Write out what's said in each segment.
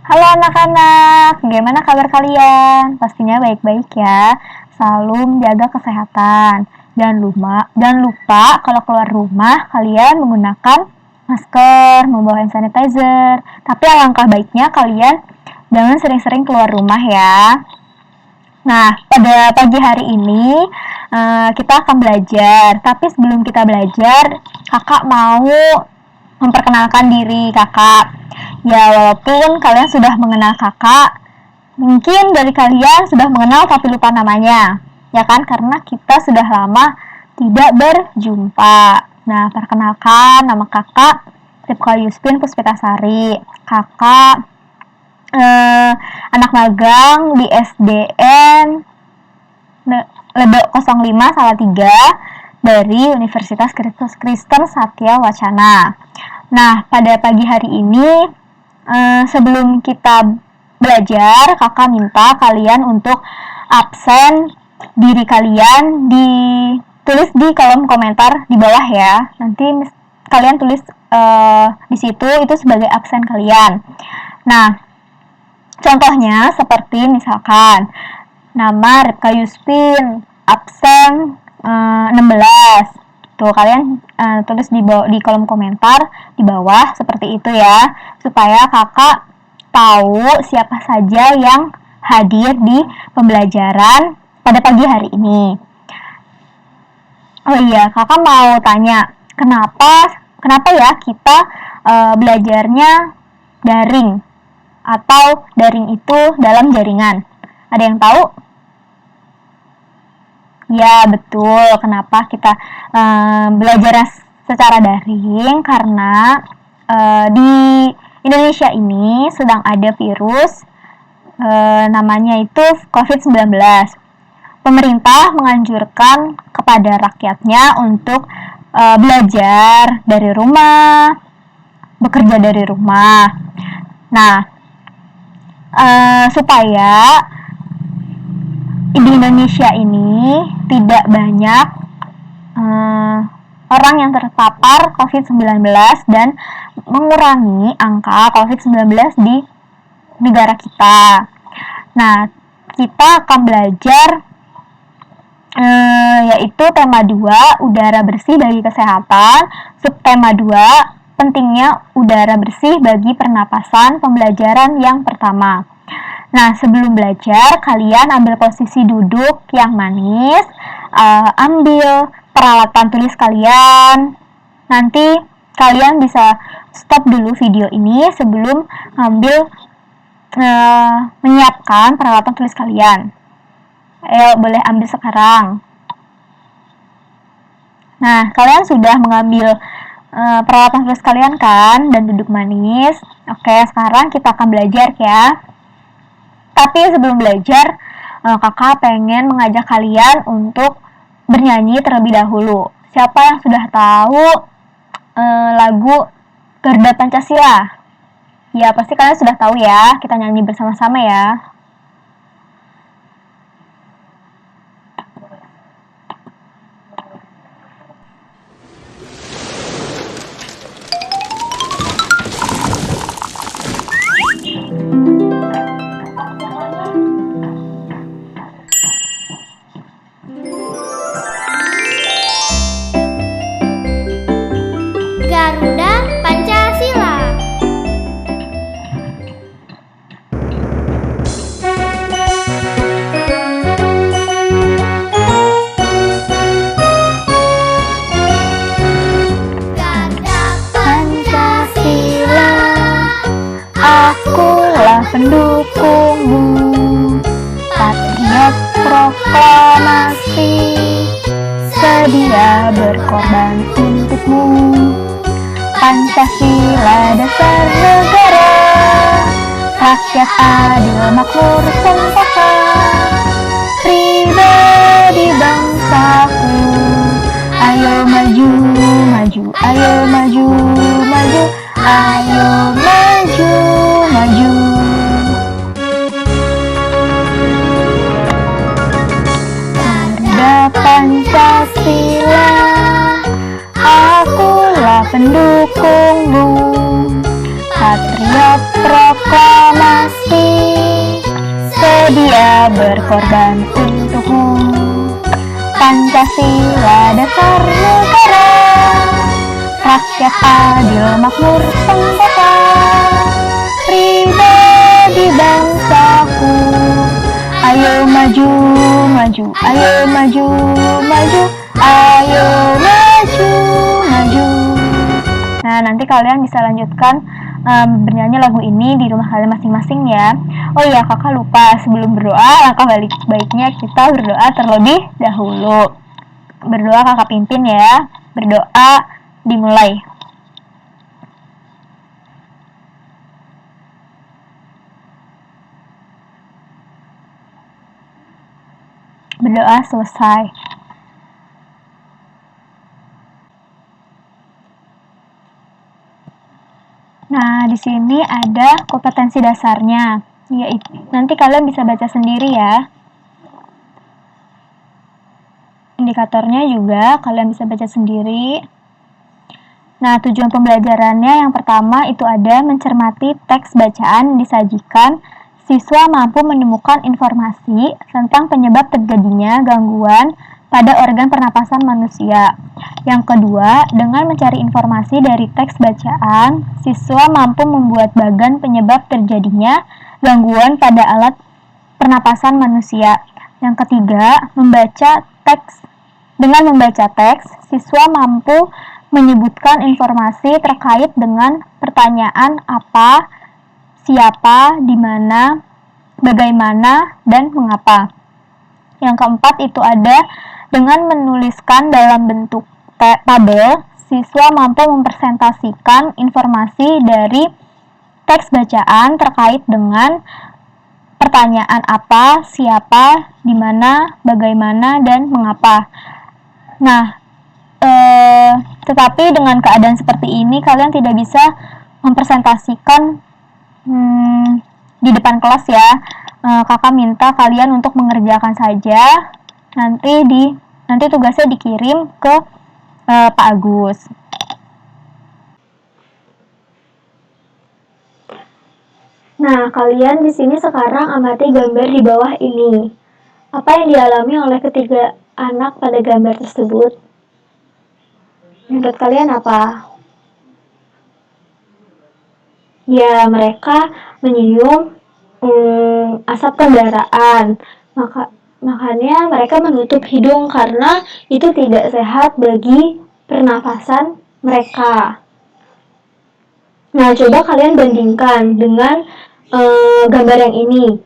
Halo anak-anak, gimana kabar kalian? Pastinya baik-baik ya. Selalu menjaga kesehatan. Jangan lupa kalau keluar rumah kalian menggunakan masker, membawa hand sanitizer. Tapi alangkah baiknya kalian jangan sering-sering keluar rumah ya. Nah, pada pagi hari ini kita akan belajar. Tapi sebelum kita belajar, kakak mau memperkenalkan diri kakak. Ya, walaupun kalian sudah mengenal kakak, mungkin dari kalian sudah mengenal tapi lupa namanya. Ya kan, karena kita sudah lama tidak berjumpa. Nah, perkenalkan, nama kakak Ripka Yuspin Puspitasari. Kakak anak magang di SDN Ledok 05 Salatiga dari Universitas Kristen Satya Wacana. Nah, pada pagi hari ini, sebelum kita belajar, kakak minta kalian untuk absen diri kalian ditulis di kolom komentar di bawah ya. Nanti kalian tulis di situ itu sebagai absen kalian. Nah, contohnya seperti misalkan nama Ripka Yuspin, absen 16. Tuh, kalian tulis di kolom komentar di bawah seperti itu ya, supaya kakak tahu siapa saja yang hadir di pembelajaran pada pagi hari ini. Oh iya, kakak mau tanya, kenapa ya kita belajarnya daring atau daring itu dalam jaringan? Ada yang tahu? Ya, betul. Kenapa kita belajar secara daring? Karena di Indonesia ini sedang ada virus namanya itu COVID-19. Pemerintah menganjurkan kepada rakyatnya untuk belajar dari rumah, bekerja dari rumah. Nah, supaya di Indonesia ini tidak banyak orang yang terpapar COVID-19 dan mengurangi angka COVID-19 di negara kita. Nah, kita akan belajar yaitu tema 2, udara bersih bagi kesehatan, subtema 2, pentingnya udara bersih bagi pernapasan, pembelajaran yang pertama. Nah, sebelum belajar, kalian ambil posisi duduk yang manis, ambil peralatan tulis kalian. Nanti kalian bisa stop dulu video ini sebelum menyiapkan peralatan tulis kalian. Ayo, boleh ambil sekarang. Nah, kalian sudah mengambil peralatan tulis kalian kan, dan duduk manis. Oke, sekarang kita akan belajar ya. Tapi sebelum belajar, kakak pengen mengajak kalian untuk bernyanyi terlebih dahulu. Siapa yang sudah tahu lagu Garuda Pancasila? Ya, pasti kalian sudah tahu ya. Kita nyanyi bersama-sama ya. Garuda Pancasila. Garuda Pancasila, akulah pendukungmu, patriot proklamasi, sedia berkorban untukmu. Pancasila dasar negara, rakyat adil makmur sempurna, pribadi bangsaku. Ayo maju, maju, ayo maju, maju, ayo maju, maju. Garuda Pancasila, akulah pendukungmu, patriot proklamasi, bersedia berkorban untukmu. Pancasila dasar negara, rakyat adil makmur senjata, pribadi bangsaku. Ayo maju, maju, ayo maju, maju, ayo maju, maju. Nah, nanti kalian bisa lanjutkan bernyanyi lagu ini di rumah kalian masing-masing ya. Oh iya, kakak lupa, sebelum berdoa, langkah baiknya kita berdoa terlebih dahulu. Berdoa kakak pimpin ya. Berdoa dimulai. Berdoa selesai. Nah, di sini ada kompetensi dasarnya. Yaitu, nanti kalian bisa baca sendiri ya. Indikatornya juga kalian bisa baca sendiri. Nah, tujuan pembelajarannya yang pertama itu ada mencermati teks bacaan disajikan. Siswa mampu menemukan informasi tentang penyebab terjadinya gangguan pada organ pernapasan manusia. Yang kedua, dengan mencari informasi dari teks bacaan, siswa mampu membuat bagan penyebab terjadinya gangguan pada alat pernapasan manusia. Yang ketiga, membaca teks. Dengan membaca teks, siswa mampu menyebutkan informasi terkait dengan pertanyaan apa, siapa, di mana, bagaimana, dan mengapa. Yang keempat itu ada dengan menuliskan dalam bentuk tabel, siswa mampu mempresentasikan informasi dari teks bacaan terkait dengan pertanyaan apa, siapa, di mana, bagaimana, dan mengapa. Nah, tetapi dengan keadaan seperti ini kalian tidak bisa mempresentasikan di depan kelas ya. Kakak minta kalian untuk mengerjakan saja. Nanti tugasnya dikirim ke Pak Agus. Nah, kalian di sini sekarang amati gambar di bawah ini. Apa yang dialami oleh ketiga anak pada gambar tersebut? Menurut kalian apa? Ya, mereka menyium asap kendaraan. Makanya mereka menutup hidung karena itu tidak sehat bagi pernafasan mereka. Nah, coba kalian bandingkan dengan gambar yang ini.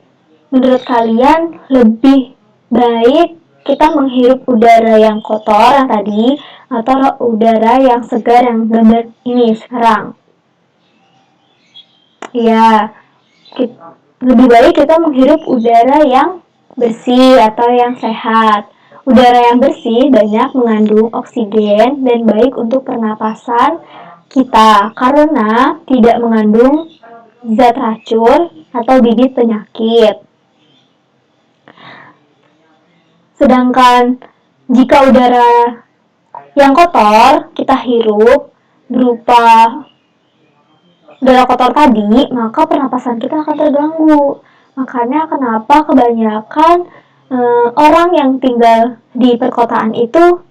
Menurut kalian lebih baik kita menghirup udara yang kotor yang tadi atau udara yang segar yang gambar ini sekarang? Ya, lebih baik kita menghirup udara yang bersih atau yang sehat. Udara yang bersih banyak mengandung oksigen dan baik untuk pernapasan kita karena tidak mengandung zat racun atau bibit penyakit. Sedangkan jika udara yang kotor kita hirup berupa udara kotor tadi, maka pernapasan kita akan terganggu. Makanya kenapa kebanyakan orang yang tinggal di perkotaan itu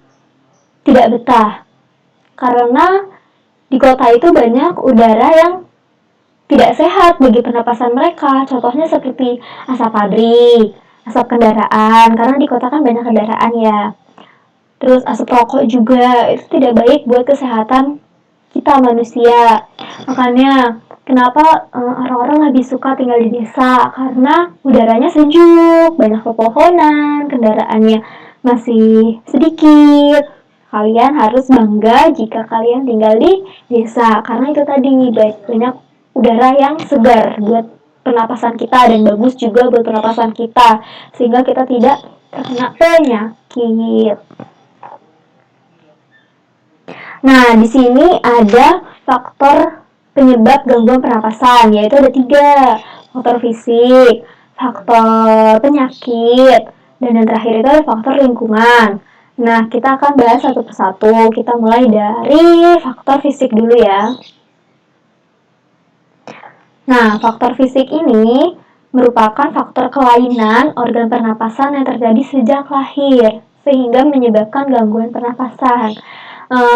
tidak betah. Karena di kota itu banyak udara yang tidak sehat bagi pernapasan mereka. Contohnya seperti asap pabrik, asap kendaraan, karena di kota kan banyak kendaraan ya. Terus asap rokok juga, itu tidak baik buat kesehatan kita manusia. Makanya kenapa orang-orang lebih suka tinggal di desa, karena udaranya sejuk, banyak pepohonan, kendaraannya masih sedikit. Kalian harus bangga jika kalian tinggal di desa, karena itu tadi banyak udara yang segar buat pernapasan kita dan bagus juga buat pernapasan kita, sehingga kita tidak terkena penyakit. Nah, di sini ada faktor penyebab gangguan pernapasan, yaitu ada 3. Faktor fisik, faktor penyakit, dan yang terakhir itu ada faktor lingkungan. Nah, kita akan bahas satu persatu. Kita mulai dari faktor fisik dulu ya. Nah, faktor fisik ini merupakan faktor kelainan organ pernapasan yang terjadi sejak lahir, sehingga menyebabkan gangguan pernapasan.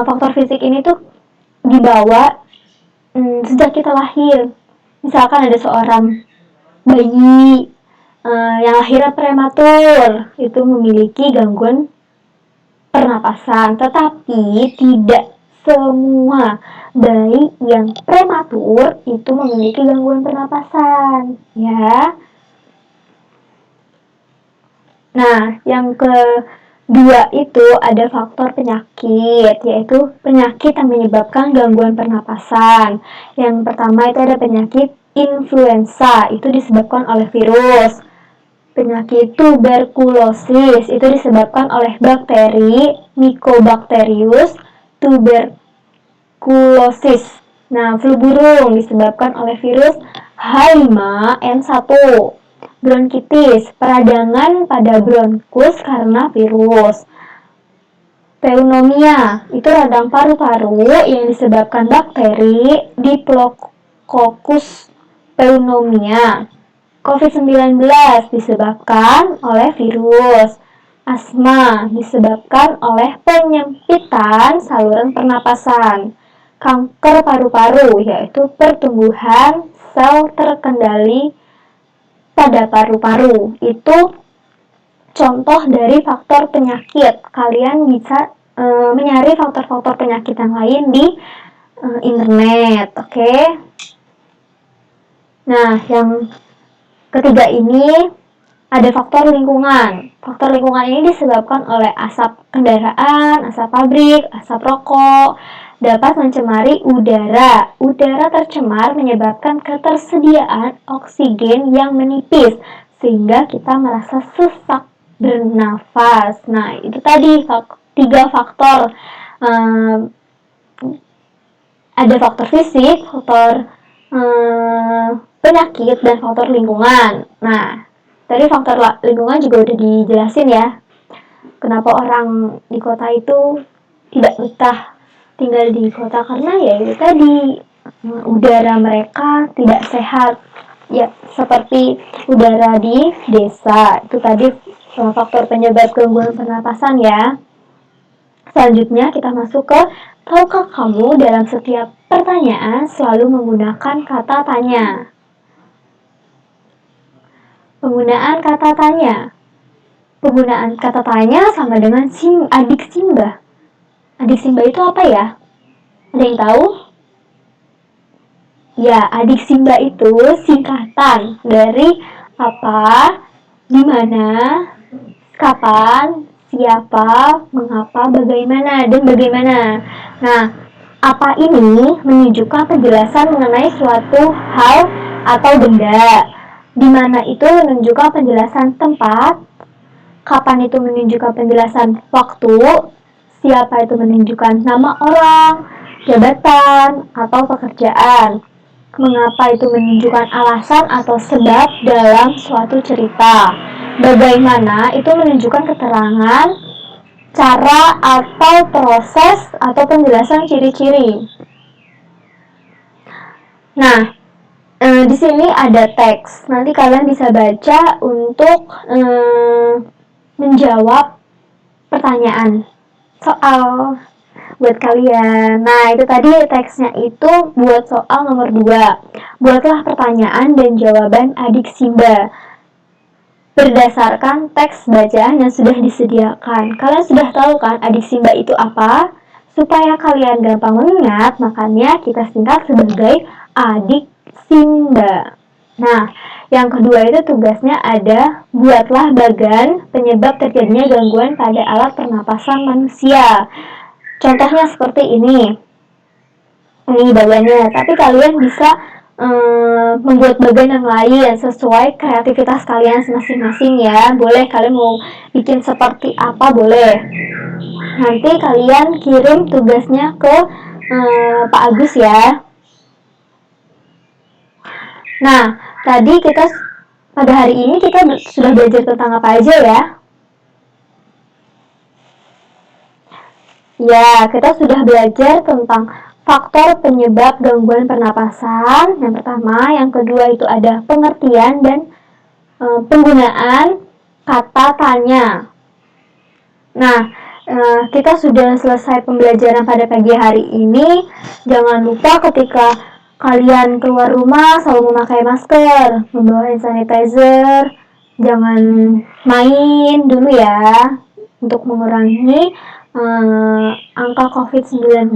Faktor fisik ini tuh dibawa sejak kita lahir. Misalkan ada seorang bayi yang lahirnya prematur, itu memiliki gangguan pernapasan, tetapi tidak semua bayi yang prematur itu memiliki gangguan pernapasan, ya. Nah, yang kedua itu ada faktor penyakit, yaitu penyakit yang menyebabkan gangguan pernapasan. Yang pertama itu ada penyakit influenza, itu disebabkan oleh virus. Penyakit tuberkulosis itu disebabkan oleh bakteri Mycobacterius tuberculosis. Nah, flu burung disebabkan oleh virus H5N1. Bronkitis, peradangan pada bronkus karena virus. Pneumonia, itu radang paru-paru yang disebabkan bakteri Diplococcus pneumonia. COVID-19 disebabkan oleh virus. Asma disebabkan oleh penyempitan saluran pernapasan. Kanker paru-paru, yaitu pertumbuhan sel terkendali pada paru-paru. Itu contoh dari faktor penyakit. Kalian bisa mencari faktor-faktor penyakit yang lain di internet, oke? Nah, yang ketiga ini ada faktor lingkungan. Faktor lingkungan ini disebabkan oleh asap kendaraan, asap pabrik, asap rokok, dapat mencemari udara. Udara tercemar menyebabkan ketersediaan oksigen yang menipis, sehingga kita merasa sesak bernafas. Nah, itu tadi 3 faktor. Ada faktor fisik, faktor penyakit, dan faktor lingkungan. Nah, tadi faktor lingkungan juga udah dijelasin ya. Kenapa orang di kota itu tidak betah tinggal di kota, karena ya itu tadi udara mereka tidak sehat. Ya, seperti udara di desa. Itu tadi faktor penyebab gangguan pernapasan ya. Selanjutnya kita masuk ke tahukah kamu dalam setiap pertanyaan selalu menggunakan kata tanya. Penggunaan kata tanya. Penggunaan kata tanya sama dengan adik Simba. Adik Simba itu apa ya? Ada yang tahu? Ya, adik Simba itu singkatan dari apa, di mana, kapan, siapa, mengapa, bagaimana, dan bagaimana. Nah, apa ini menunjukkan penjelasan mengenai suatu hal atau benda. Di mana itu menunjukkan penjelasan tempat, kapan itu menunjukkan penjelasan waktu, siapa itu menunjukkan nama orang, jabatan, atau pekerjaan. Mengapa itu menunjukkan alasan atau sebab dalam suatu cerita. Bagaimana itu menunjukkan keterangan, cara atau proses atau penjelasan ciri-ciri. Nah, di sini ada teks. Nanti kalian bisa baca untuk menjawab pertanyaan soal buat kalian. Nah, itu tadi teksnya itu buat soal nomor 2. Buatlah pertanyaan dan jawaban adik Simba berdasarkan teks bacaan yang sudah disediakan. Kalian sudah tahu kan adik Simba itu apa? Supaya kalian gampang mengingat, makanya kita singkat sebagai adik Simba. Nah, yang kedua itu tugasnya ada buatlah bagan penyebab terjadinya gangguan pada alat pernapasan manusia. Contohnya seperti ini bagannya, tapi kalian bisa membuat bagan yang lain sesuai kreativitas kalian masing-masing ya. Boleh kalian mau bikin seperti apa, boleh. Nanti kalian kirim tugasnya ke Pak Agus ya. Nah, tadi pada hari ini kita sudah belajar tentang apa aja ya? Ya, kita sudah belajar tentang faktor penyebab gangguan pernapasan. Yang pertama, yang kedua itu ada pengertian dan penggunaan kata tanya. Nah, kita sudah selesai pembelajaran pada pagi hari ini. Jangan lupa ketika kalian keluar rumah selalu memakai masker, membawa hand sanitizer, jangan main dulu ya untuk mengurangi angka COVID-19.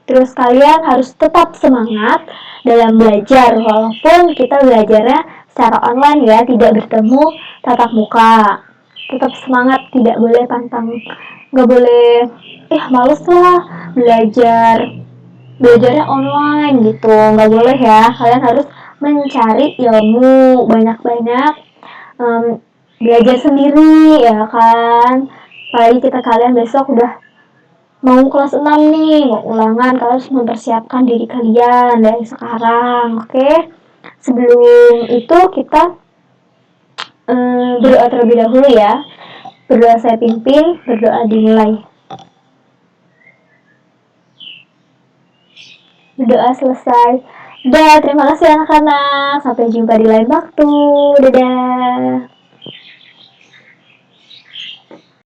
Terus kalian harus tetap semangat dalam belajar walaupun kita belajarnya secara online ya, tidak bertemu tatap muka. Tetap semangat, tidak boleh pantang, nggak boleh males lah belajarnya online gitu, nggak boleh ya. Kalian harus mencari ilmu banyak-banyak, belajar sendiri ya kan. Apalagi kalian besok udah mau kelas 6 nih, mau ulangan, kalian harus mempersiapkan diri kalian dari sekarang, oke? Sebelum itu kita berdoa terlebih dahulu ya. Berdoa saya pimpin, berdoa dimulai. Berdoa selesai. Dadah, terima kasih anak-anak. Sampai jumpa di lain waktu. Dadah.